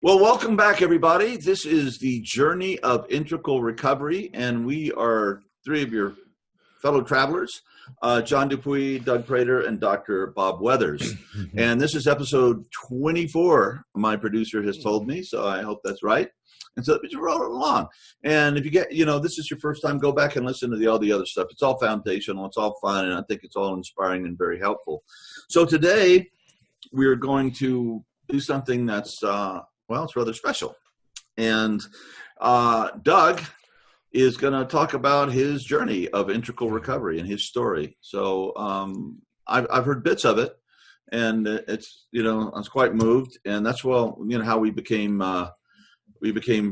Well, welcome back, everybody. This is the Journey of Integral Recovery, and we are three of your fellow travelers, John Dupuy, Doug Prater, and Dr. Bob Weathers. And this is episode 24, my producer has told me, so I hope that's right. And so just roll it along. And if you get, this is your first time, go back and listen to all the other stuff. It's all foundational, it's all fun, and I think it's all inspiring and very helpful. So today, we're going to do something that's it's rather special. And Doug is going to talk about his journey of integral recovery and his story. So I've heard bits of it, and it's, I was quite moved. And that's, how we became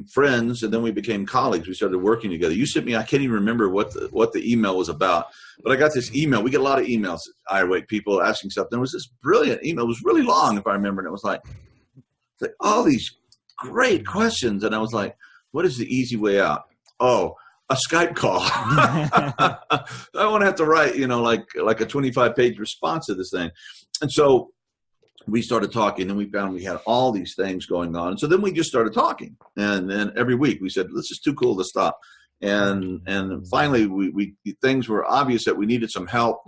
friends, and then we became colleagues. We started working together. You sent me, I can't even remember what the email was about, but I got this email. We get a lot of emails, IWAKE people asking something. It was this brilliant email. It was really long, if I remember. And it was like all these great questions. And I was like, what is the easy way out? Oh, a Skype call. I don't want to have to write, like a 25-page response to this thing. And so we started talking, and we found we had all these things going on. And so then we just started talking. And then every week we said, this is too cool to stop. And finally, we things were obvious that we needed some help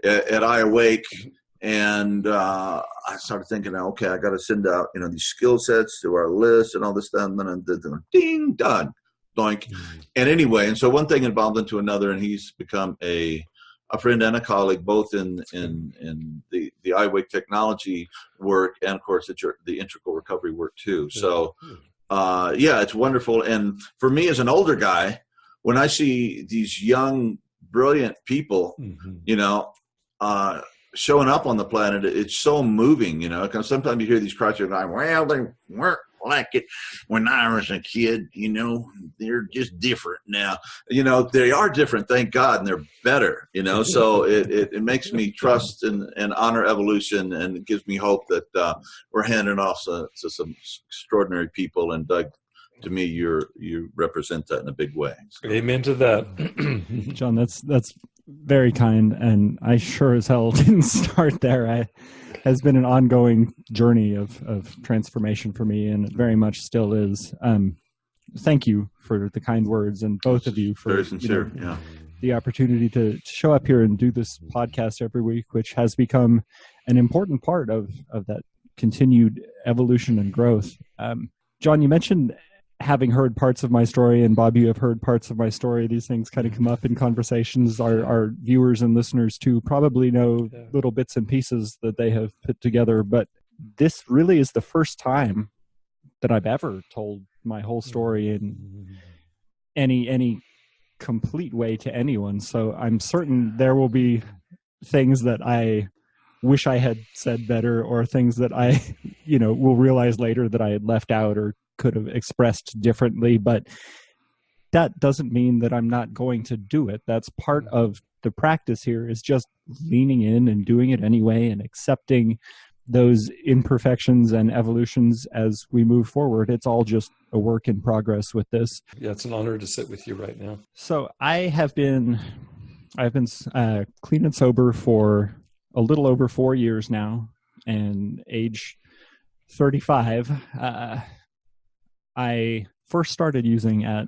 at IWAKE. And I started thinking, okay, I got to send out, these skill sets to our list and all this stuff. And then ding, done, doink. And anyway, and so one thing involved into another, and he's become a friend and a colleague, both in the IWAKE technology work and, of course, the integral recovery work too. So, it's wonderful. And for me as an older guy, when I see these young, brilliant people, showing up on the planet, it's so moving, because sometimes you hear these crowds going, well, they weren't like it when I was a kid, they're just different now. They are different, thank God, and they're better, so it makes me trust and honor evolution, and it gives me hope that we're handing off to some extraordinary people. And Doug, to me, you represent that in a big way. So. Amen to that. John, that's very kind, and I sure as hell didn't start there. It has been an ongoing journey of transformation for me, and it very much still is. Thank you for the kind words, and both of you for very sincere, the opportunity to show up here and do this podcast every week, which has become an important part of that continued evolution and growth. John, you mentioned having heard parts of my story, and Bob, you have heard parts of my story. These things kind of come up in conversations. Our viewers and listeners too probably know little bits and pieces that they have put together, but this really is the first time that I've ever told my whole story in any complete way to anyone. So I'm certain there will be things that I wish I had said better, or things that I, will realize later that I had left out or could have expressed differently, but that doesn't mean that I'm not going to do it. That's part of the practice here, is just leaning in and doing it anyway, and accepting those imperfections and evolutions as we move forward. It's all just a work in progress with this. Yeah, it's an honor to sit with you right now. So I've been clean and sober for a little over 4 years now, and age 35. I first started using at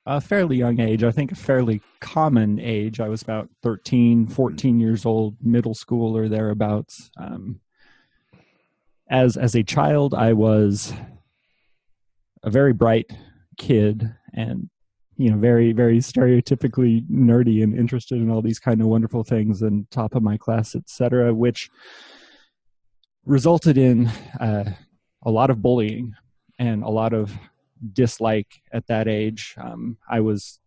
a fairly young age, I think a fairly common age. I was about 13, 14 years old, middle school or thereabouts. As a child, I was a very bright kid, and very, very stereotypically nerdy and interested in all these kind of wonderful things, and top of my class, etc., which resulted in a lot of bullying and a lot of dislike at that age. I was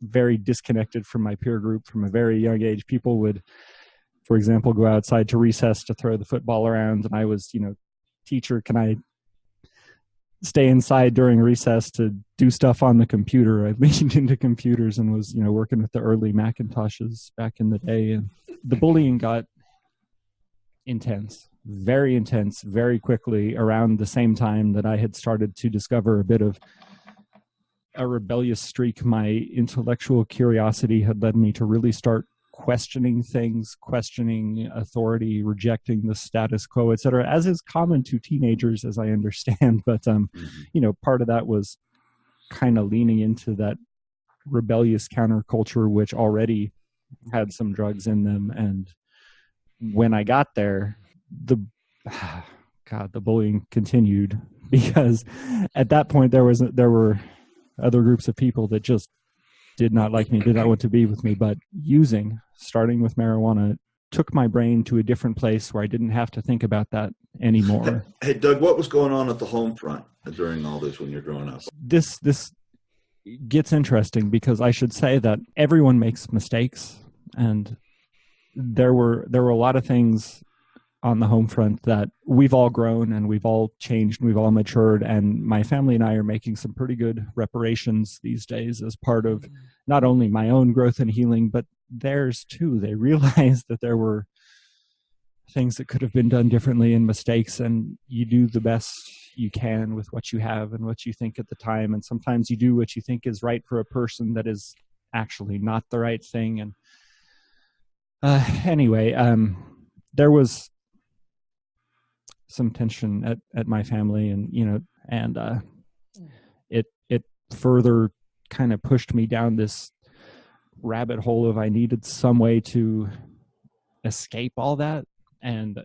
very disconnected from my peer group from a very young age. People would, for example, go outside to recess to throw the football around, and I was, teacher, can I stay inside during recess to do stuff on the computer? I leaned into computers and was, working with the early Macintoshes back in the day. And the bullying got intense, very quickly, around the same time that I had started to discover a bit of a rebellious streak. My intellectual curiosity had led me to really start questioning things, questioning authority, rejecting the status quo, etc., as is common to teenagers, as I understand. But, part of that was kind of leaning into that rebellious counterculture, which already had some drugs in them. And when I got there, the bullying continued, because at that point there were other groups of people that just did not like me, did not want to be with me. But starting with marijuana, took my brain to a different place where I didn't have to think about that anymore. Hey, Doug, what was going on at the home front during all this when you're growing up? This gets interesting, because I should say that everyone makes mistakes, and there were a lot of things on the home front that we've all grown and we've all changed and we've all matured. And my family and I are making some pretty good reparations these days as part of not only my own growth and healing, but theirs too. They realized that there were things that could have been done differently and mistakes, and you do the best you can with what you have and what you think at the time. And sometimes you do what you think is right for a person that is actually not the right thing. And anyway, there was some tension at my family, and it further kind of pushed me down this rabbit hole of I needed some way to escape all that, and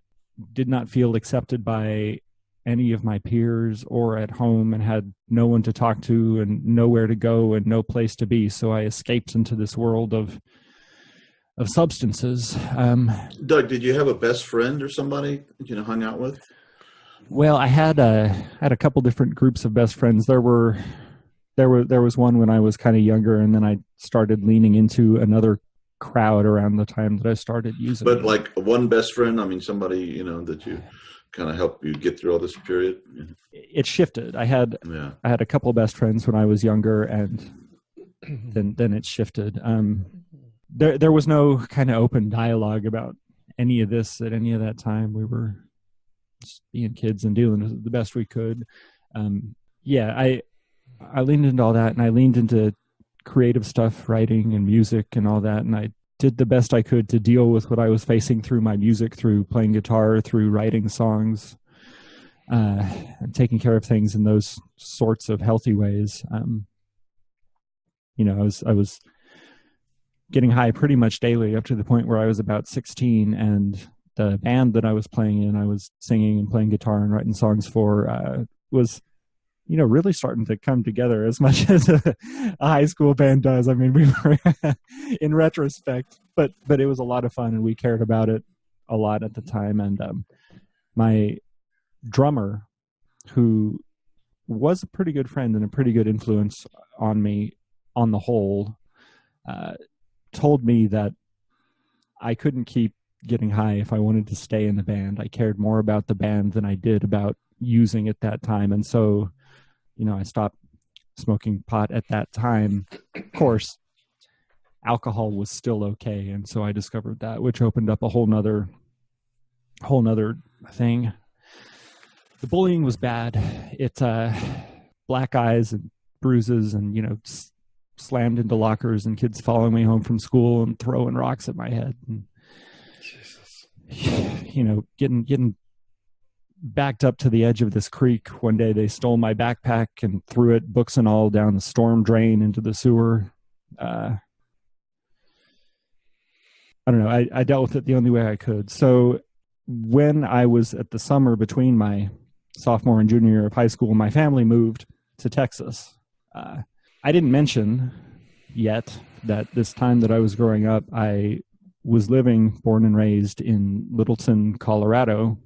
did not feel accepted by any of my peers or at home, and had no one to talk to and nowhere to go and no place to be. So I escaped into this world of substances. Doug, did you have a best friend or somebody hung out with? Well, I had a couple different groups of best friends. There was one when I was kind of younger, and then I started leaning into another crowd around the time that I started using. But like one best friend, I mean, somebody that you kind of helped you get through all this period. It shifted. I had a couple of best friends when I was younger, and then it shifted. There was no kind of open dialogue about any of this at any of that time. We were just being kids and dealing with it the best we could. I leaned into all that, and I leaned into creative stuff, writing and music and all that. And I did the best I could to deal with what I was facing through my music, through playing guitar, through writing songs, and taking care of things in those sorts of healthy ways. I was getting high pretty much daily up to the point where I was about 16, and the band that I was playing in, I was singing and playing guitar and writing songs for, was really starting to come together as much as a high school band does. I mean, we were in retrospect, but it was a lot of fun, and we cared about it a lot at the time. And my drummer, who was a pretty good friend and a pretty good influence on me on the whole, told me that I couldn't keep getting high if I wanted to stay in the band. I cared more about the band than I did about using at that time. And so, I stopped smoking pot at that time. Of course, alcohol was still okay. And so I discovered that, which opened up a whole nother thing. The bullying was bad. It, black eyes and bruises and, slammed into lockers, and kids following me home from school and throwing rocks at my head. And, getting backed up to the edge of this creek. One day they stole my backpack and threw it, books and all, down the storm drain into the sewer. I don't know. I dealt with it the only way I could. So when I was at the summer between my sophomore and junior year of high school, my family moved to Texas. I didn't mention yet that this time that I was growing up, I was born and raised in Littleton, Colorado.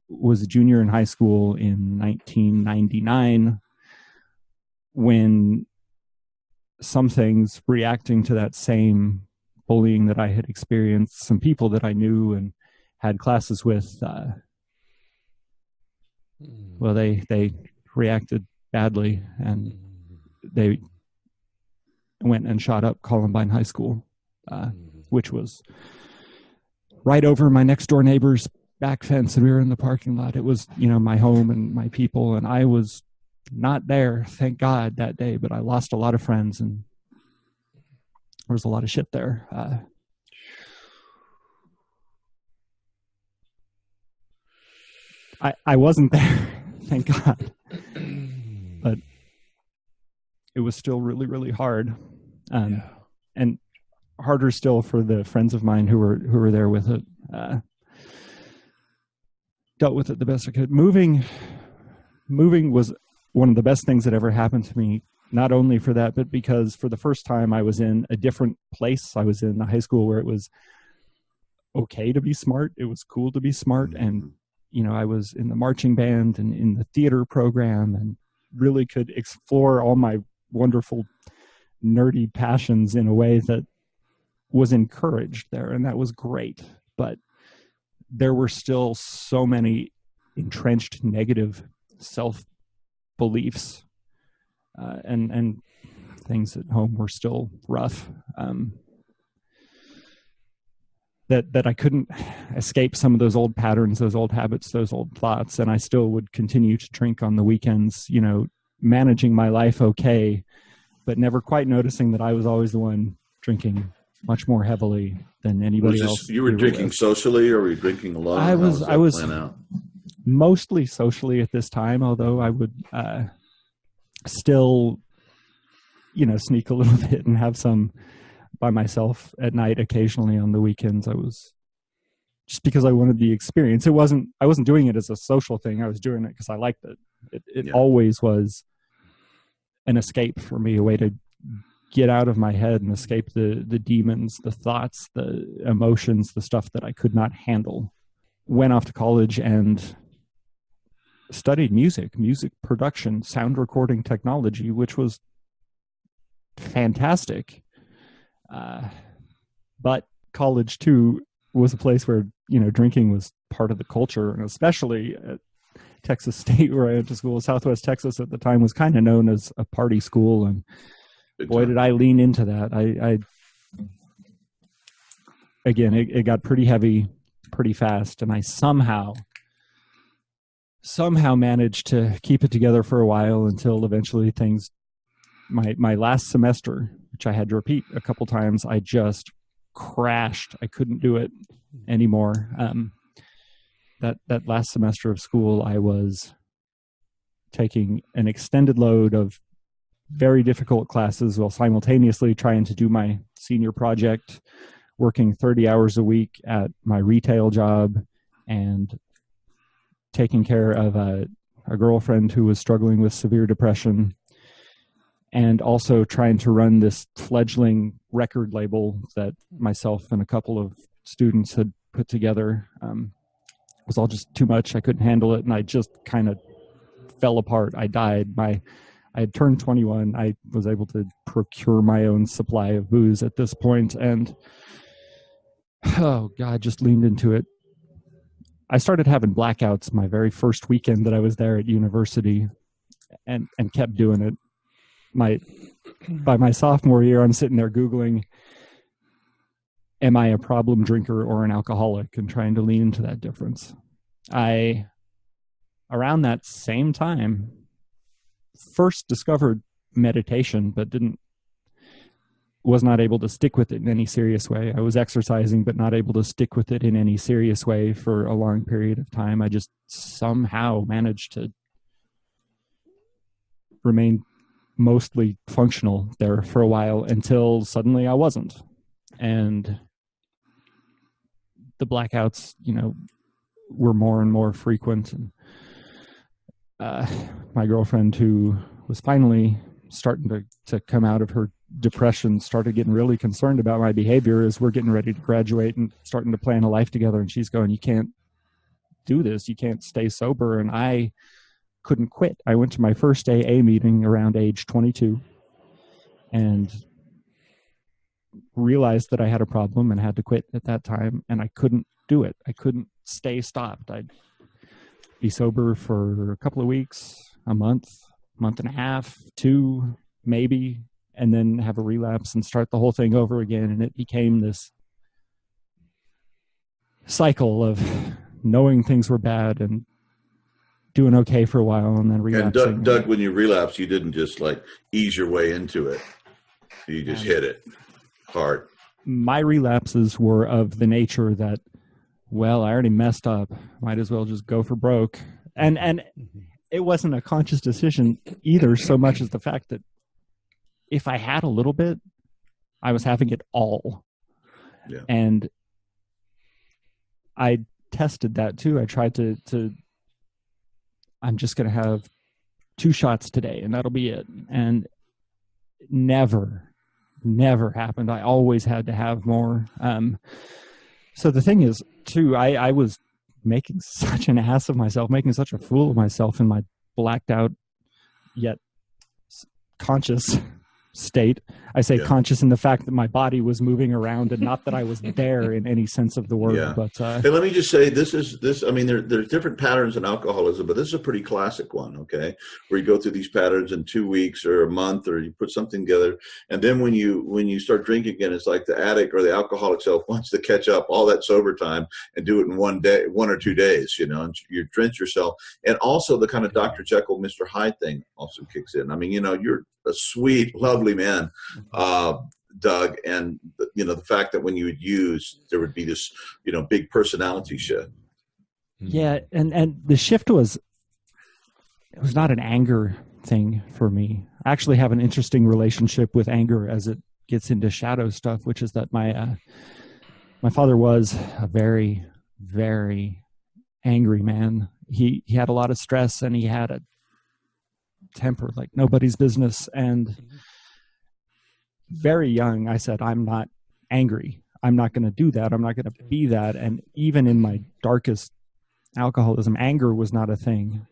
Was a junior in high school in 1999 when some things reacting to that same bullying that I had experienced, some people that I knew and had classes with, they reacted badly, and they went and shot up Columbine High School, which was right over my next door neighbor's back fence, and we were in the parking lot. It was, my home and my people, and I was not there, thank God, that day, but I lost a lot of friends, and there was a lot of shit there. I wasn't there, thank God. But it was still really, really hard. And harder still for the friends of mine who were there with it. Dealt with it the best I could. Moving was one of the best things that ever happened to me, not only for that, but because for the first time I was in a different place. I was in a high school where it was okay to be smart. It was cool to be smart. And, I was in the marching band and in the theater program and really could explore all my wonderful nerdy passions in a way that was encouraged there. And that was great. But there were still so many entrenched negative self-beliefs and things at home were still rough, that I couldn't escape some of those old patterns, those old habits, those old plots. And I still would continue to drink on the weekends, managing my life okay, but never quite noticing that I was always the one drinking much more heavily than anybody else. You were drinking socially, or were you drinking alone? I was mostly socially at this time, although I would still, sneak a little bit and have some by myself at night occasionally on the weekends. I was just because I wanted the experience. I wasn't doing it as a social thing. I was doing it because I liked it. It always was an escape for me, a way to get out of my head and escape the demons, the thoughts, the emotions, the stuff that I could not handle. Went off to college and studied music production, sound recording technology, which was fantastic. But college too was a place where, drinking was part of the culture, and especially at Texas State, where I went to school. Southwest Texas at the time was kind of known as a party school, and boy, did I lean into that. It got pretty heavy pretty fast, and I somehow managed to keep it together for a while until eventually my last semester, which I had to repeat a couple times, I just crashed. I couldn't do it anymore. That last semester of school, I was taking an extended load of very difficult classes while simultaneously trying to do my senior project, working 30 hours a week at my retail job, and taking care of a girlfriend who was struggling with severe depression, and also trying to run this fledgling record label that myself and a couple of students had put together. It was all just too much. I couldn't handle it, and I just kind of fell apart. I died. I had turned 21. I was able to procure my own supply of booze at this point, and oh God, just leaned into it. I started having blackouts my very first weekend that I was there at university, and kept doing it. By my sophomore year, I'm sitting there Googling, am I a problem drinker or an alcoholic, and trying to lean into that difference. Around that same time, first discovered meditation, but was not able to stick with it in any serious way. I was exercising, but not able to stick with it in any serious way for a long period of time. I just somehow managed to remain mostly functional there for a while until suddenly I wasn't. And the blackouts, were more and more frequent. And my girlfriend, who was finally starting to come out of her depression, started getting really concerned about my behavior as we're getting ready to graduate and starting to plan a life together. And she's going, you can't do this. You can't stay sober. And I couldn't quit. I went to my first AA meeting around age 22 and realized that I had a problem and had to quit at that time. And I couldn't do it. I couldn't stay stopped. I'd be sober for a couple of weeks, a month and a half, 2 maybe, and then have a relapse and start the whole thing over again. And it became this cycle of knowing things were bad and doing okay for a while and then relapsing. And Doug, when you relapse, you didn't just ease your way into it. You just hit it hard. My relapses were of the nature that well, I already messed up. Might as well just go for broke. And it wasn't a conscious decision either, so much as the fact that if I had a little bit, I was having it all. Yeah. And I tested that too. I tried to I'm just going to have 2 shots today and that'll be it. And never happened. I always had to have more. So the thing is too, I was making such an ass of myself, making such a fool of myself in my blacked out yet conscious state. I say conscious in the fact that my body was moving around and not that I was there in any sense of the word. Yeah. But hey, let me just say this. I mean, there's different patterns in alcoholism, but this is a pretty classic one. Okay, where you go through these patterns in 2 weeks or a month, or you put something together, and then when you start drinking again, it's like the addict or the alcoholic self wants to catch up all that sober time and do it in 1 day, 1 or 2 days. You know, and you drench yourself, and also the kind of Dr. Jekyll, Mr. Hyde thing also kicks in. I mean, you know, you're a sweet, lovely man, Doug, and you know the fact that when you would use, there would be this, you know, big personality shift. Yeah, and the shift was, it was not an anger thing for me. I actually have an interesting relationship with anger as it gets into shadow stuff, which is that my father was a very, very angry man. He had a lot of stress and he had a temper like nobody's business. And very young, I said, I'm not angry. I'm not going to do that. I'm not going to be that. And even in my darkest alcoholism, anger was not a thing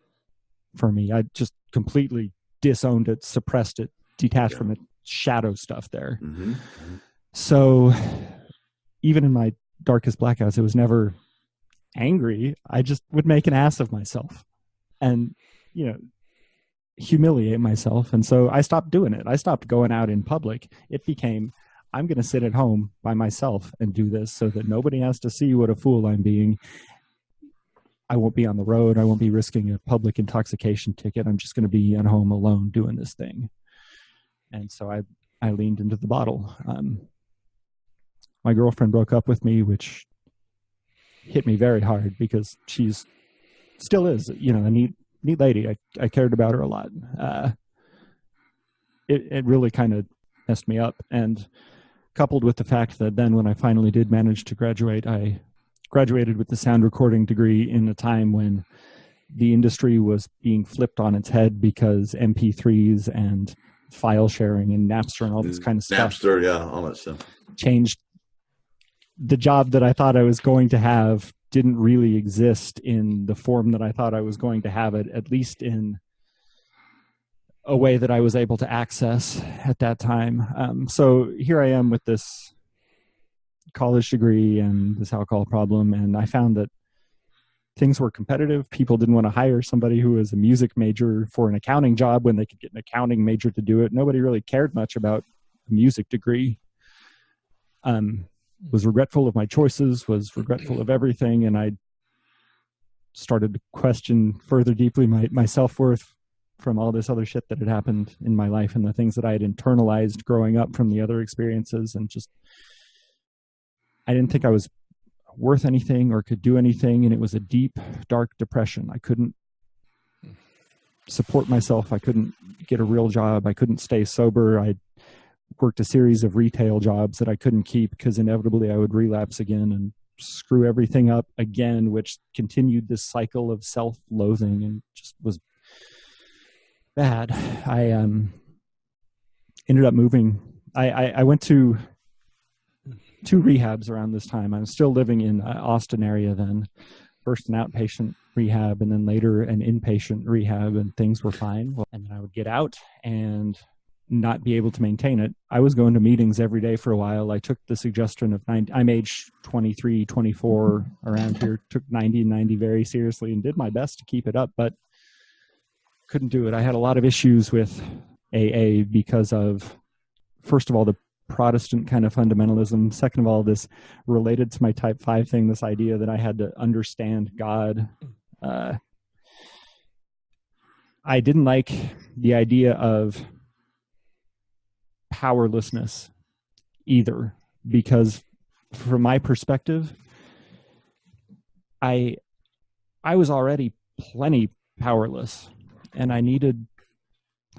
for me. I just completely disowned it, suppressed it, detached from it, shadow stuff there. Mm-hmm. Mm-hmm. So even in my darkest blackouts, it was never angry. I just would make an ass of myself and, you know, humiliate myself. And so I stopped doing it. I stopped going out in public. It became, I'm going to sit at home by myself and do this so that nobody has to see what a fool I'm being. I won't be on the road. I won't be risking a public intoxication ticket. I'm just going to be at home alone doing this thing. And so I leaned into the bottle. My girlfriend broke up with me, which hit me very hard because she's still is, you know, a neat lady. I cared about her a lot. It really kind of messed me up. And coupled with the fact that then when I finally did manage to graduate, I graduated with the sound recording degree in a time when the industry was being flipped on its head because MP3s and file sharing and Napster and all this kind of stuff. Napster, yeah, all that stuff. Changed. The job that I thought I was going to have didn't really exist in the form that I thought I was going to have it, at least in a way that I was able to access at that time. So here I am with this college degree and this alcohol problem, and I found that things were competitive. People didn't want to hire somebody who was a music major for an accounting job when they could get an accounting major to do it. Nobody really cared much about a music degree. Was regretful of my choices, was regretful of everything, and I started to question further deeply my self-worth from all this other shit that had happened in my life and the things that I had internalized growing up from the other experiences. And just, I didn't think I was worth anything or could do anything. And it was a deep, dark depression. I couldn't support myself. I couldn't get a real job. I couldn't stay sober. I worked a series of retail jobs that I couldn't keep because inevitably I would relapse again and screw everything up again, which continued this cycle of self-loathing and just was bad. I ended up moving. I went to 2 rehabs around this time. I was still living in Austin area then. First an outpatient rehab and then later an inpatient rehab, and things were fine. And then I would get out and not be able to maintain it. I was going to meetings every day for a while. I took the suggestion of 90. I'm age 23, 24 around here, took 90 and 90 very seriously and did my best to keep it up, but couldn't do it. I had a lot of issues with AA because of, first of all, the Protestant kind of fundamentalism. Second of all, this related to my type 5 thing, this idea that I had to understand God. I didn't like the idea of powerlessness either, because from my perspective, I was already plenty powerless, and I needed,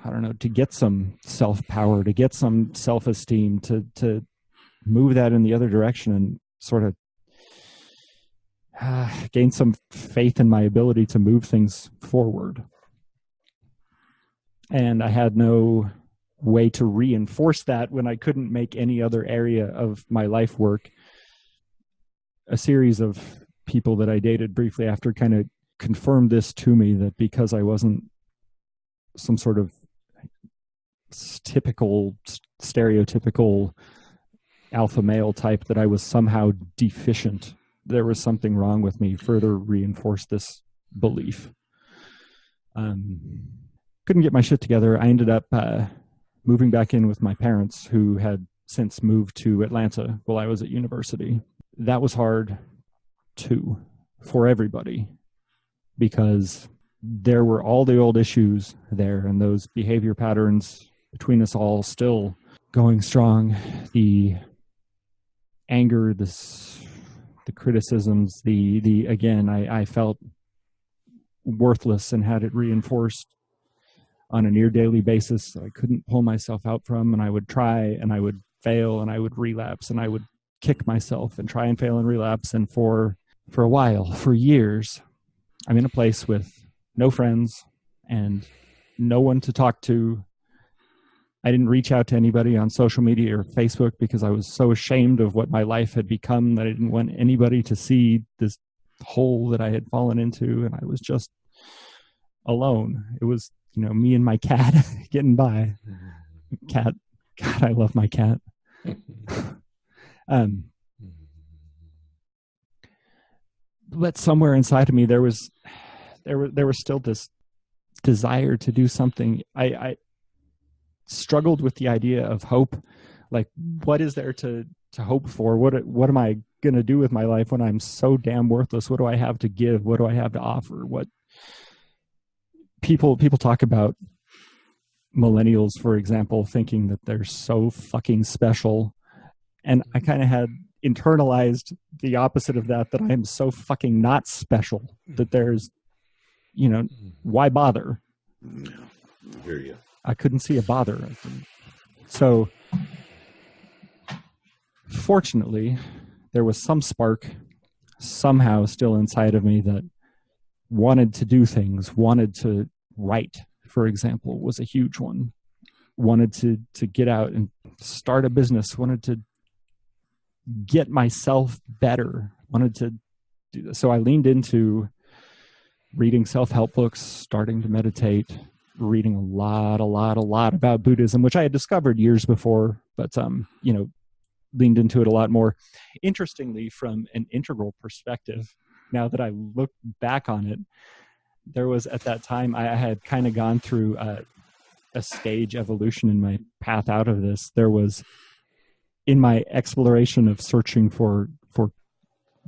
I don't know, to get some self-power, to get some self-esteem, to move that in the other direction and sort of gain some faith in my ability to move things forward. And I had no way to reinforce that when I couldn't make any other area of my life work. A series of people that I dated briefly after kind of confirmed this to me, that because I wasn't some sort of typical, stereotypical alpha male type, that I was somehow deficient. There was something wrong with me. Further reinforced this belief. Couldn't get my shit together. I ended up moving back in with my parents, who had since moved to Atlanta while I was at university. That was hard too, for everybody, because there were all the old issues there, and those behavior patterns between us all still going strong. The anger, the criticisms, again, I felt worthless and had it reinforced on a near daily basis that I couldn't pull myself out from, and I would try and I would fail and I would relapse and I would kick myself and try and fail and relapse. And for a while, for years, I'm in a place with no friends and no one to talk to. I didn't reach out to anybody on social media or Facebook because I was so ashamed of what my life had become that I didn't want anybody to see this hole that I had fallen into. And I was just alone. It was, me and my cat getting by. Cat. God, I love my cat. But somewhere inside of me, there was still this desire to do something. I struggled with the idea of hope. Like, what is there to hope for? What am I going to do with my life when I'm so damn worthless? What do I have to give? What do I have to offer? What people talk about millennials, for example, thinking that they're so fucking special. And I kind of had internalized the opposite of that I am so fucking not special, that there's, why bother? Yeah, I hear you. I couldn't see a bother. So fortunately, there was some spark somehow still inside of me that wanted to do things, wanted to write, for example, was a huge one. Wanted to get out and start a business, wanted to get myself better, wanted to do this. So I leaned into reading self-help books, starting to meditate, reading a lot about Buddhism, which I had discovered years before, but leaned into it a lot more. Interestingly, from an integral perspective, now that I look back on it, there was, at that time, I had kind of gone through a stage evolution in my path out of this. There was, in my exploration of searching for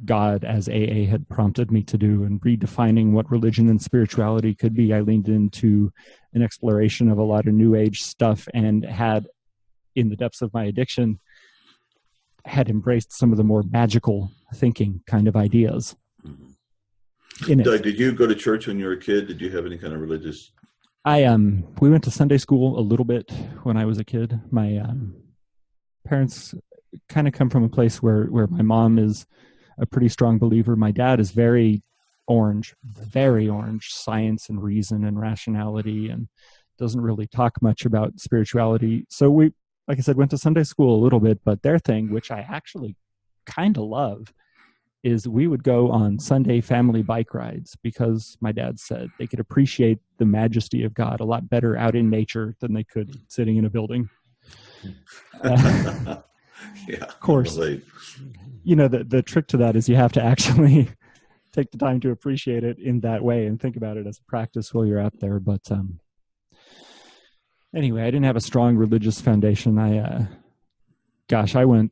God, as AA had prompted me to do, and redefining what religion and spirituality could be, I leaned into an exploration of a lot of New Age stuff, and had, in the depths of my addiction, had embraced some of the more magical thinking kind of ideas. Doug, did you go to church when you were a kid? Did you have any kind of religious? We went to Sunday school a little bit when I was a kid. My parents kind of come from a place where my mom is a pretty strong believer. My dad is very orange, science and reason and rationality, and doesn't really talk much about spirituality. So we, like I said, went to Sunday school a little bit, but their thing, which I actually kind of love, is we would go on Sunday family bike rides, because my dad said they could appreciate the majesty of God a lot better out in nature than they could sitting in a building. Yeah, of course. The trick to that is you have to actually take the time to appreciate it in that way and think about it as a practice while you're out there. But anyway, I didn't have a strong religious foundation. I went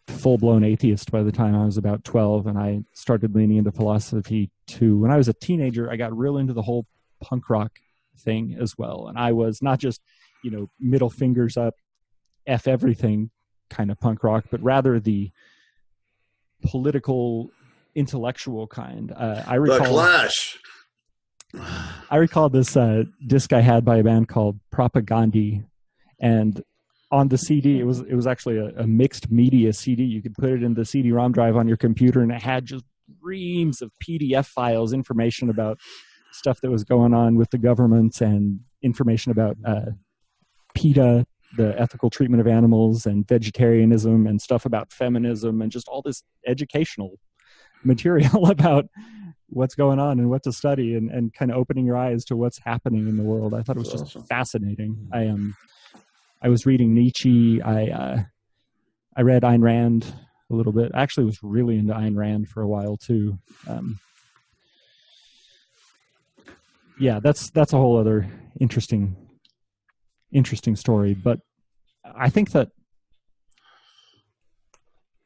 full-blown atheist by the time I was about 12, and I started leaning into philosophy too. When I was a teenager, I got real into the whole punk rock thing as well. And I was not just, middle fingers up, F everything kind of punk rock, but rather the political intellectual kind. I The Clash. recall this disc I had by a band called Propagandhi, and on the CD, it was actually a mixed media CD. You could put it in the CD-ROM drive on your computer, and it had just reams of PDF files, information about stuff that was going on with the government, and information about PETA, the ethical treatment of animals, and vegetarianism, and stuff about feminism, and just all this educational material about what's going on and what to study, and kind of opening your eyes to what's happening in the world. I thought it was just fascinating. I was reading Nietzsche. I read Ayn Rand a little bit. I actually was really into Ayn Rand for a while too. Yeah, that's a whole other interesting story. But I think that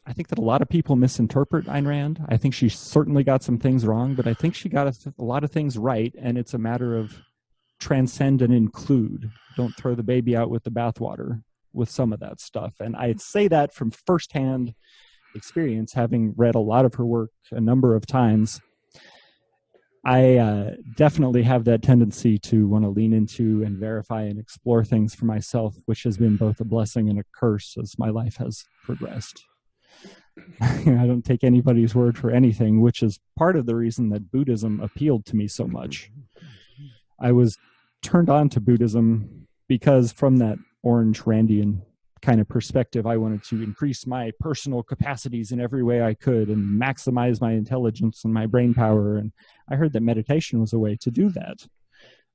a lot of people misinterpret Ayn Rand. I think she certainly got some things wrong, but I think she got a lot of things right, and it's a matter of transcend and include. Don't throw the baby out with the bathwater with some of that stuff. And I say that from firsthand experience, having read a lot of her work a number of times. I definitely have that tendency to want to lean into and verify and explore things for myself, which has been both a blessing and a curse as my life has progressed. I don't take anybody's word for anything, which is part of the reason that Buddhism appealed to me so much. I was turned on to Buddhism because from that orange Randian kind of perspective, I wanted to increase my personal capacities in every way I could and maximize my intelligence and my brain power. And I heard that meditation was a way to do that.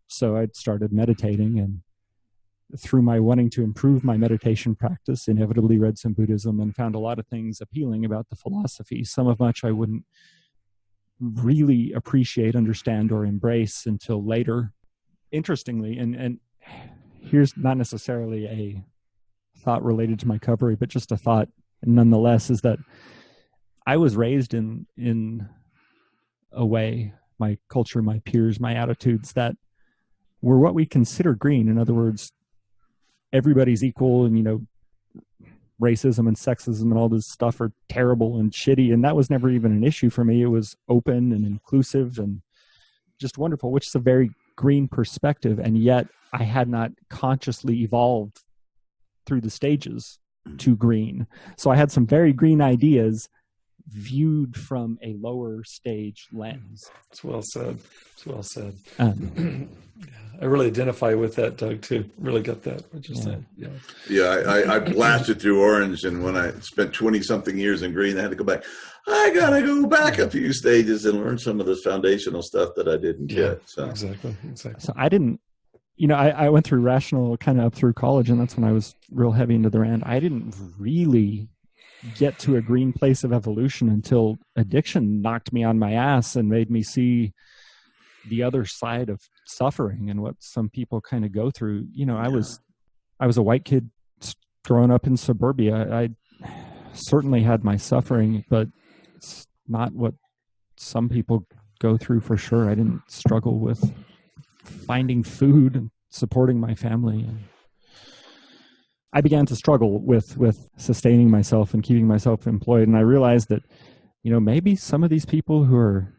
So I started meditating, and through my wanting to improve my meditation practice, inevitably read some Buddhism and found a lot of things appealing about the philosophy, some of which I wouldn't really appreciate, understand, or embrace until later. Interestingly, and here's not necessarily a thought related to my recovery, but just a thought nonetheless, is that I was raised in a way, my culture, my peers, my attitudes, that were what we consider green. In other words, everybody's equal, and racism and sexism and all this stuff are terrible and shitty, and that was never even an issue for me. It was open and inclusive and just wonderful, which is a very green perspective, and yet I had not consciously evolved through the stages to green. So I had some very green ideas viewed from a lower stage lens. It's well said. It's well said. I really identify with that, Doug, too. Really got that, what you're saying. Yeah, I blasted through orange, and when I spent 20-something years in green, I had to go back. I got to go back a few stages and learn some of this foundational stuff that I didn't get. So. Exactly. So I didn't, I went through rational kind of up through college, and that's when I was real heavy into the Rand. I didn't really get to a green place of evolution until addiction knocked me on my ass and made me see the other side of suffering and what some people kind of go through. I was a white kid growing up in suburbia. I certainly had my suffering, but it's not what some people go through for sure. I didn't struggle with finding food and supporting my family. I began to struggle with sustaining myself and keeping myself employed. And I realized that, maybe some of these people who are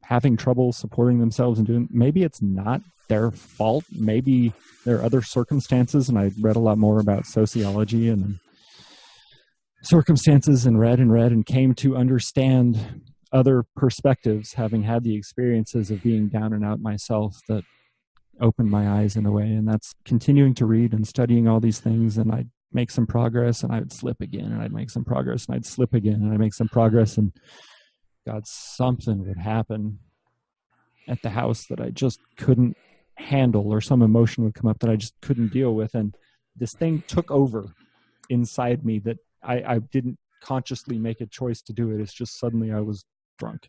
having trouble supporting themselves and maybe it's not their fault. Maybe there are other circumstances. And I read a lot more about sociology and circumstances, and read and came to understand other perspectives, having had the experiences of being down and out myself, that opened my eyes in a way. And that's continuing to read and studying all these things. And I'd make some progress, and I would slip again, and I'd make some progress, and I'd slip again, and I'd make some progress, and God, something would happen at the house that I just couldn't handle, or some emotion would come up that I just couldn't deal with. And this thing took over inside me that I didn't consciously make a choice to do it. It's just suddenly I was drunk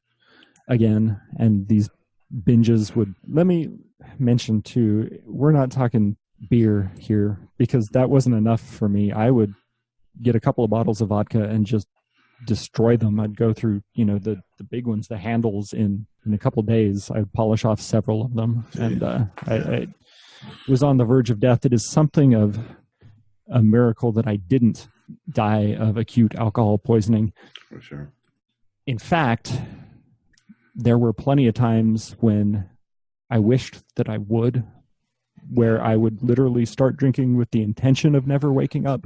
again. And these binges would, let me mention too, we're not talking beer here, because that wasn't enough for me. I would get a couple of bottles of vodka and just destroy them. I'd go through, the big ones, the handles in a couple of days. I'd polish off several of them. And I was on the verge of death. It is something of a miracle that I didn't die of acute alcohol poisoning. For sure. in fact, there were plenty of times when I wished that I would, where I would literally start drinking with the intention of never waking up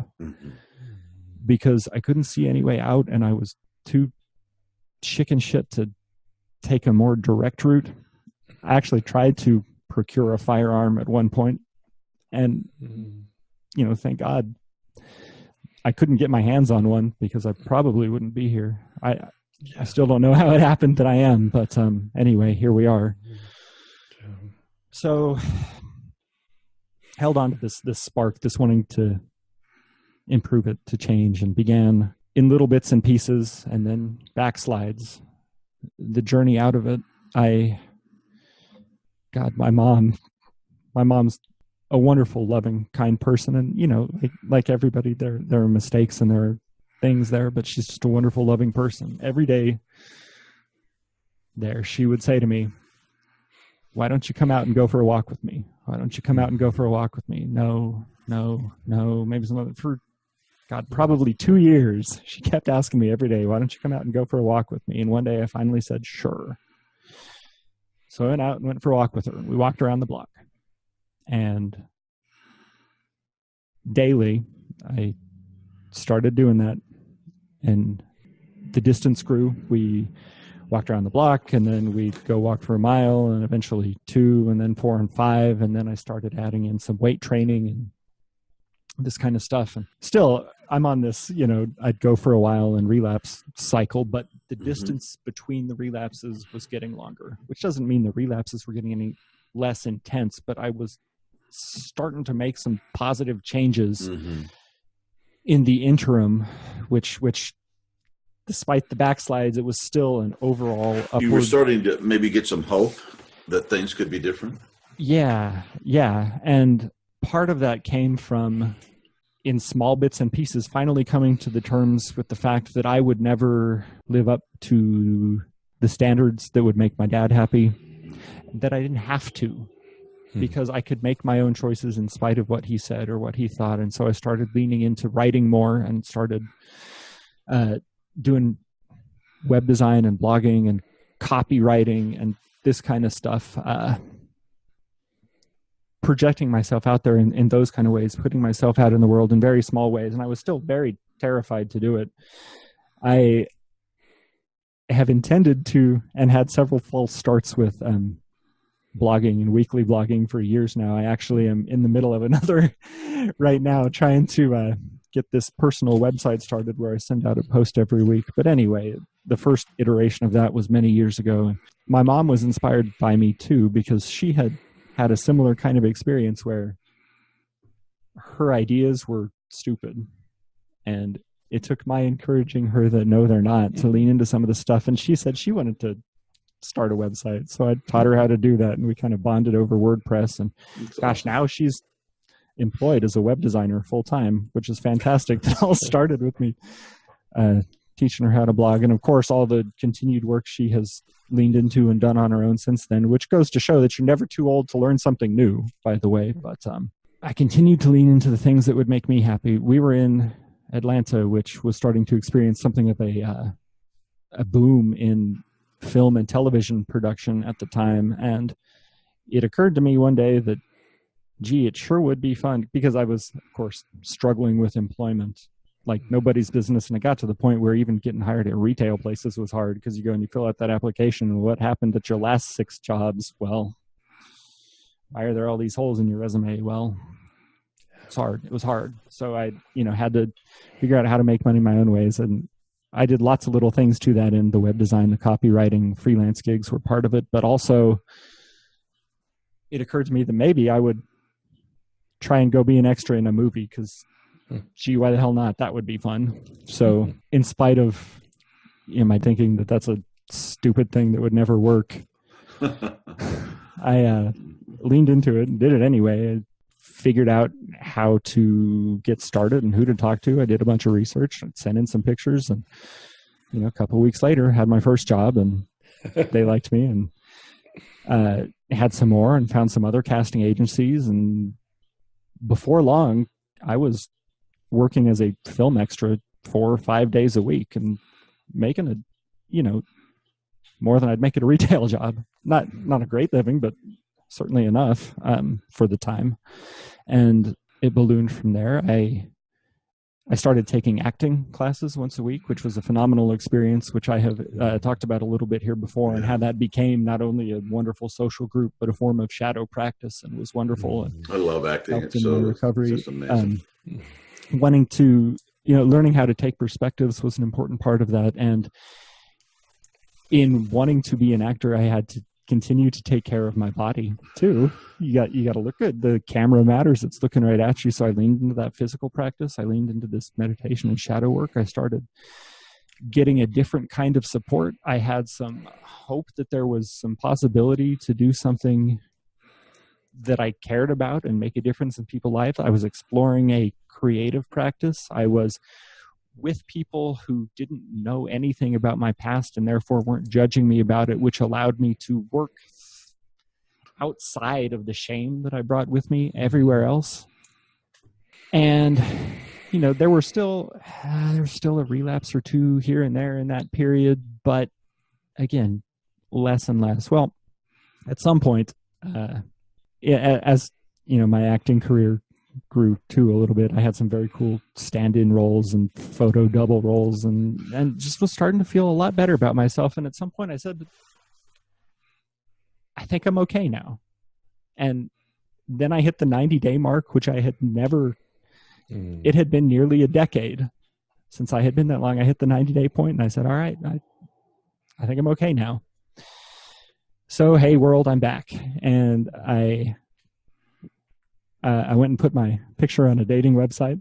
because I couldn't see any way out and I was too chicken shit to take a more direct route. I actually tried to procure a firearm at one point and, thank God I couldn't get my hands on one because I probably wouldn't be here. I still don't know how it happened that I am, but anyway, here we are. So held on to this spark, this wanting to improve it, to change, and began in little bits and pieces and then backslides. The journey out of it, my mom's a wonderful, loving, kind person. And, like everybody, there are mistakes and there are things there, but she's just a wonderful, loving person. Every day there, she would say to me, why don't you come out and go for a walk with me? Why don't you come out and go for a walk with me? No, maybe some other, for God, probably 2 years. She kept asking me every day, why don't you come out and go for a walk with me? And one day I finally said, sure. So I went out and went for a walk with her. We walked around the block. And daily, I started doing that. And the distance grew. We walked around the block, and then we'd go walk for a mile, and eventually 2, and then 4 and 5. And then I started adding in some weight training and this kind of stuff. And still, I'm on this, I'd go for a while and relapse cycle, but the distance between the relapses was getting longer, which doesn't mean the relapses were getting any less intense, but I was starting to make some positive changes in the interim, which despite the backslides, it was still an overall upward. You were starting to maybe get some hope that things could be different. Yeah. And part of that came from, in small bits and pieces, finally coming to the terms with the fact that I would never live up to the standards that would make my dad happy, that I didn't have to, because I could make my own choices in spite of what he said or what he thought. And so I started leaning into writing more and started doing web design and blogging and copywriting and this kind of stuff, projecting myself out there in those kind of ways, putting myself out in the world in very small ways. And I was still very terrified to do it. I have intended to, and had several false starts with blogging and weekly blogging for years now. I actually am in the middle of another right now, trying to get this personal website started where I send out a post every week. But anyway, the first iteration of that was many years ago. And my mom was inspired by me too, because she had a similar kind of experience where her ideas were stupid. And it took my encouraging her that no, they're not, to lean into some of the stuff. And she said she wanted to start a website. So I taught her how to do that. And we kind of bonded over WordPress. And gosh, now she's employed as a web designer full time, which is fantastic. That all started with me teaching her how to blog. And of course, all the continued work she has leaned into and done on her own since then, which goes to show that you're never too old to learn something new, by the way. But I continued to lean into the things that would make me happy. We were in Atlanta, which was starting to experience something of a boom in film and television production at the time. And it occurred to me one day that, gee, it sure would be fun, because I was, of course, struggling with employment like nobody's business. And it got to the point where even getting hired at retail places was hard, because you go and you fill out that application, and what happened at your last 6 jobs? Well, why are there all these holes in your resume? Well, it's hard. It was hard. So I, had to figure out how to make money my own ways. And I did lots of little things to that end. The web design, the copywriting, freelance gigs were part of it. But also it occurred to me that maybe I would try and go be an extra in a movie, because gee, why the hell not? That would be fun. So in spite of my thinking that that's a stupid thing that would never work, I leaned into it and did it anyway. I figured out how to get started and who to talk to. I did a bunch of research, sent in some pictures, and a couple of weeks later had my first job, and they liked me, and had some more and found some other casting agencies. And before long, I was working as a film extra 4 or 5 days a week and making a more than I'd make at a retail job. Not a great living, but certainly enough for the time. And it ballooned from there. I started taking acting classes once a week, which was a phenomenal experience, which I have talked about a little bit here before, and how that became not only a wonderful social group, but a form of shadow practice, and was wonderful. And I love acting. It's so recovery. It's just amazing. Wanting to, learning how to take perspectives was an important part of that. And in wanting to be an actor, I had to continue to take care of my body too. You got to look good. The camera matters. It's looking right at you. So I leaned into that physical practice. I leaned into this meditation and shadow work. I started getting a different kind of support. I had some hope that there was some possibility to do something that I cared about and make a difference in people's lives. I was exploring a creative practice. I was with people who didn't know anything about my past and therefore weren't judging me about it, which allowed me to work outside of the shame that I brought with me everywhere else. And, there was still a relapse or two here and there in that period, but again, less and less. Well, at some point, as my acting career grew too a little bit, I had some very cool stand-in roles and photo double roles, and just was starting to feel a lot better about myself. And at some point I said, I think I'm okay now. And then I hit the 90-day mark, which I had never, it had been nearly a decade since I had been that long. I hit the 90-day point and I said, all right, I think I'm okay now. So, hey world, I'm back. And I went and put my picture on a dating website.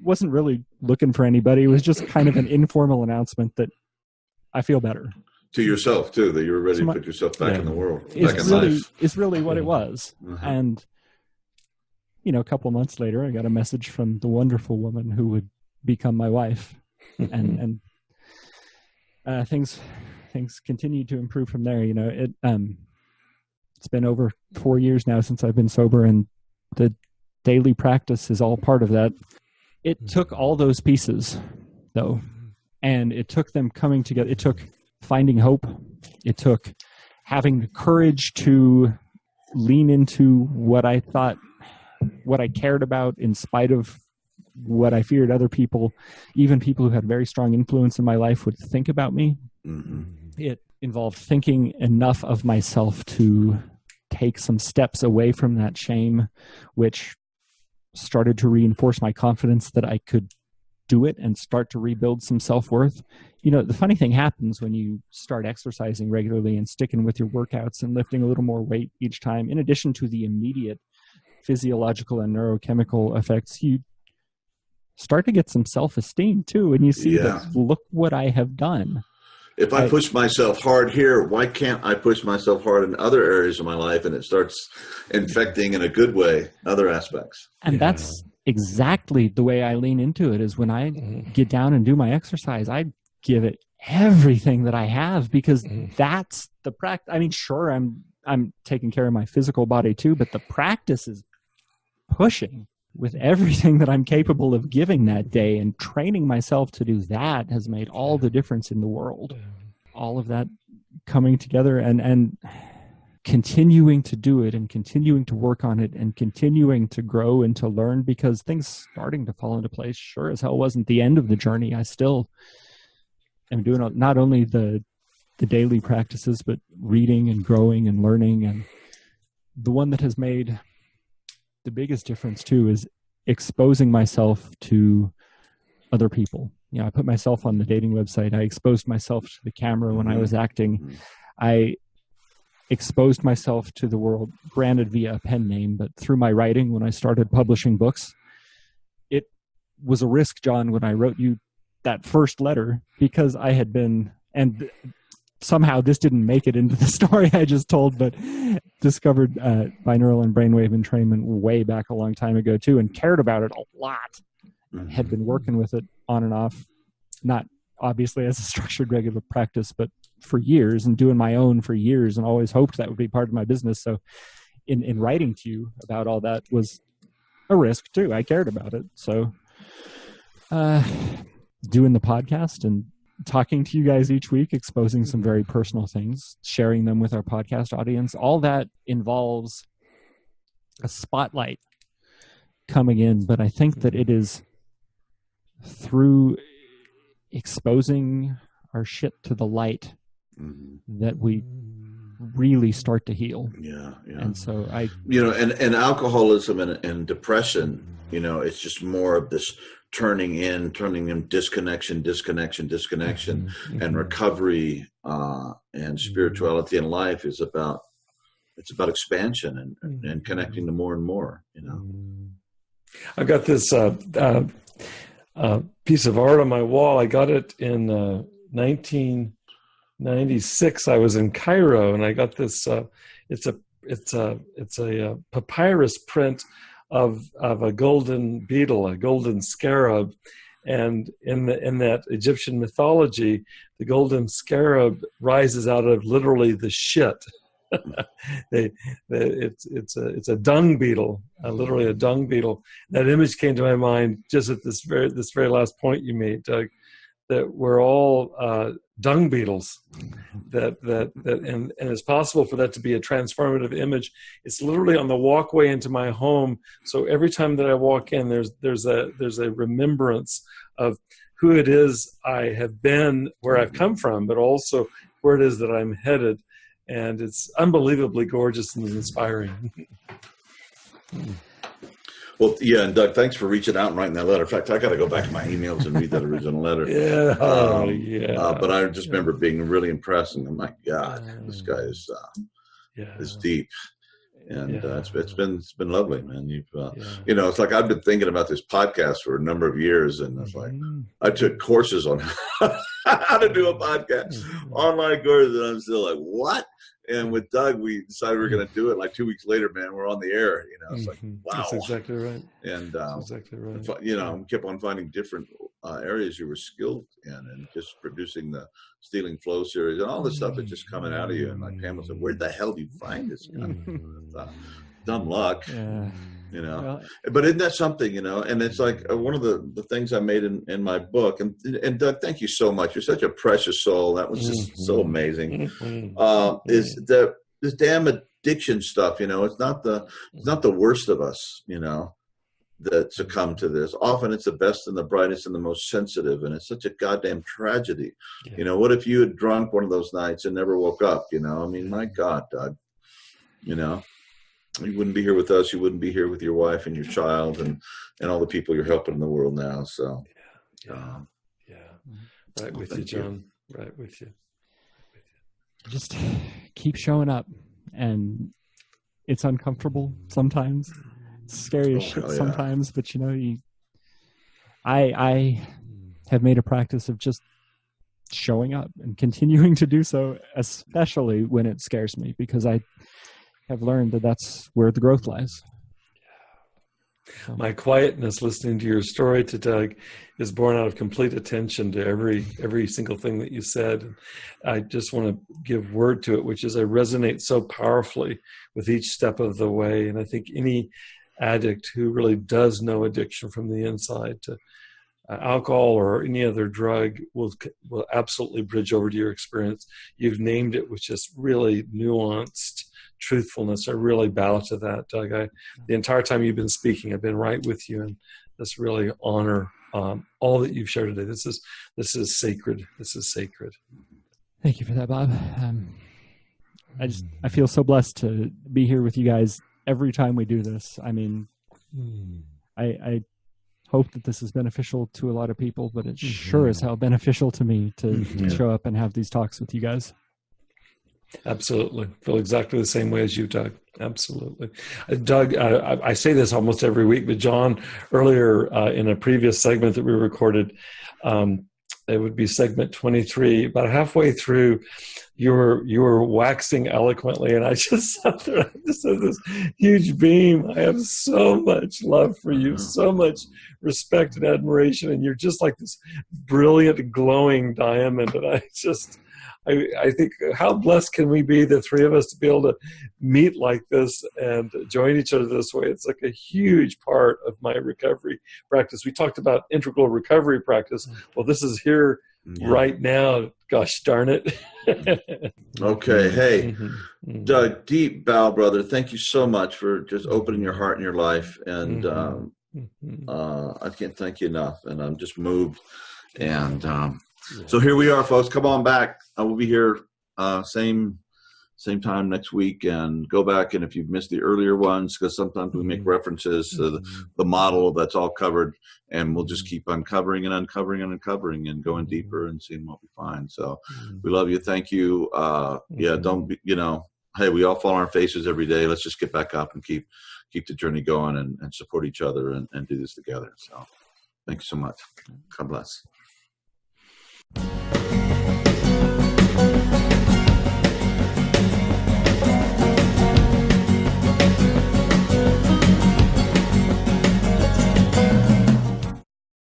Wasn't really looking for anybody. It was just kind of an informal announcement that I feel better. To yourself too, that you were ready to put yourself back in the world. It's really what it was. And, a couple months later, I got a message from the wonderful woman who would become my wife. and things continued to improve from there. It's been over 4 years now since I've been sober, and the daily practice is all part of that. It took all those pieces, though, and it took them coming together. It took finding hope. It took having the courage to lean into what I thought, what I cared about, in spite of what I feared other people, even people who had very strong influence in my life, would think about me. It involved thinking enough of myself to take some steps away from that shame, which started to reinforce my confidence that I could do it and start to rebuild some self-worth. The funny thing happens when you start exercising regularly and sticking with your workouts and lifting a little more weight each time. In addition to the immediate physiological and neurochemical effects, you start to get some self-esteem too. And you see that, look what I have done. If I push myself hard here, why can't I push myself hard in other areas of my life? And it starts infecting in a good way other aspects. And that's exactly the way I lean into it, is when I get down and do my exercise, I give it everything that I have, because that's the practice. I mean, sure, I'm taking care of my physical body too, but the practice is pushing with everything that I'm capable of giving that day, and training myself to do that has made all the difference in the world. All of that coming together and continuing to do it and continuing to work on it and continuing to grow and to learn, because things starting to fall into place sure as hell wasn't the end of the journey. I still am doing not only the daily practices, but reading and growing and learning. And the one that has made the biggest difference too is exposing myself to other people. I put myself on the dating website. I exposed myself to the camera when I was acting. I exposed myself to the world, granted via a pen name, but through my writing when I started publishing books. It was a risk, John, when I wrote you that first letter, because I had been, and somehow this didn't make it into the story I just told, but discovered binaural and brainwave entrainment way back a long time ago too, and cared about it a lot. Had been working with it on and off, not obviously as a structured regular practice, but for years, and doing my own for years, and always hoped that would be part of my business. So in writing to you about all that was a risk too. I cared about it. So doing the podcast and talking to you guys each week, exposing some very personal things, sharing them with our podcast audience. All that involves a spotlight coming in, but I think that it is through exposing our shit to the light that we really start to heal. Yeah. And so and alcoholism and depression, it's just more of this turning in, disconnection, and recovery, and spirituality in life is about, it's about expansion and connecting to more and more, I've got this piece of art on my wall. I got it in 1996. I was in Cairo, and I got this. It's a papyrus print of a golden beetle, a golden scarab, and in that Egyptian mythology, the golden scarab rises out of literally the shit. It's a dung beetle, literally a dung beetle. That image came to my mind just at this very last point you made, Doug, that we're all dung beetles. And it's possible for that to be a transformative image. It's literally on the walkway into my home. So every time that I walk in, there's a remembrance of who it is I have been, where I've come from, but also where it is that I'm headed. And it's unbelievably gorgeous and inspiring. Well, yeah, and Doug, thanks for reaching out and writing that letter. In fact, I got to go back to my emails and read that original letter. Yeah, but I just remember being really impressed, and I'm like, God, this guy is deep, and it's been lovely, man. You've it's like I've been thinking about this podcast for a number of years, and it's like I took courses on how to do a podcast, online courses, and I'm still like, what? And with Doug, we decided we were going to do it. Like 2 weeks later, man, we're on the air. It's like, wow. That's exactly right. And, That's exactly right. we kept on finding different areas you were skilled in, and just producing the Stealing Flow series and all this stuff is just coming out of you. And like Pamela said, where the hell do you find this guy? Dumb luck. Well, but isn't that something, and it's like one of the things I made in my book, and Doug, thank you so much. You're such a precious soul. That was just so amazing. Is that this damn addiction stuff, it's not the worst of us, that succumb to this. Often it's the best and the brightest and the most sensitive, and it's such a goddamn tragedy. What if you had drunk one of those nights and never woke up, my God, Doug, you wouldn't be here with us. You wouldn't be here with your wife and your child and all the people you're helping in the world now. So, right with you, John. Right with you. Just keep showing up, and it's uncomfortable sometimes. It's scary as shit sometimes, but I have made a practice of just showing up and continuing to do so, especially when it scares me, because I have learned that that's where the growth lies. My quietness listening to your story to Doug is born out of complete attention to every single thing that you said. I just want to give word to it, which is I resonate so powerfully with each step of the way. And I think any addict who really does know addiction from the inside to alcohol or any other drug will absolutely bridge over to your experience. You've named it, which is really nuanced truthfulness. I really bow to that, Doug. The entire time you've been speaking, I've been right with you, and just really honor all that you've shared today. This is sacred. This is sacred. Thank you for that, Bob. I feel so blessed to be here with you guys every time we do this. I mean, I hope that this is beneficial to a lot of people, but it's sure as hell beneficial to me to show up and have these talks with you guys. Absolutely. Feel exactly the same way as you, Doug. Absolutely. Doug, I say this almost every week, but John, earlier in a previous segment that we recorded, it would be segment 23, about halfway through, you were waxing eloquently, and I just sat there, I just had this huge beam. I have so much love for you, so much respect and admiration, and you're just like this brilliant, glowing diamond, and I think how blessed can we be, the three of us, to be able to meet like this and join each other this way. It's like a huge part of my recovery practice. We talked about integral recovery practice. Well, this is here right now. Gosh darn it. Okay. Hey, Mm-hmm. Doug, deep bow, brother. Thank you so much for just opening your heart and your life. And I can't thank you enough. And I'm just moved. And so here we are, folks. Come on back. I will be here same time next week, and go back. And if you've missed the earlier ones, because sometimes we make references to the model that's all covered, and we'll just keep uncovering and uncovering and uncovering and going deeper and seeing what we find. So we love you. Thank you. Don't be, hey, we all fall on our faces every day. Let's just get back up and keep the journey going and support each other and do this together. So thank you so much. God bless.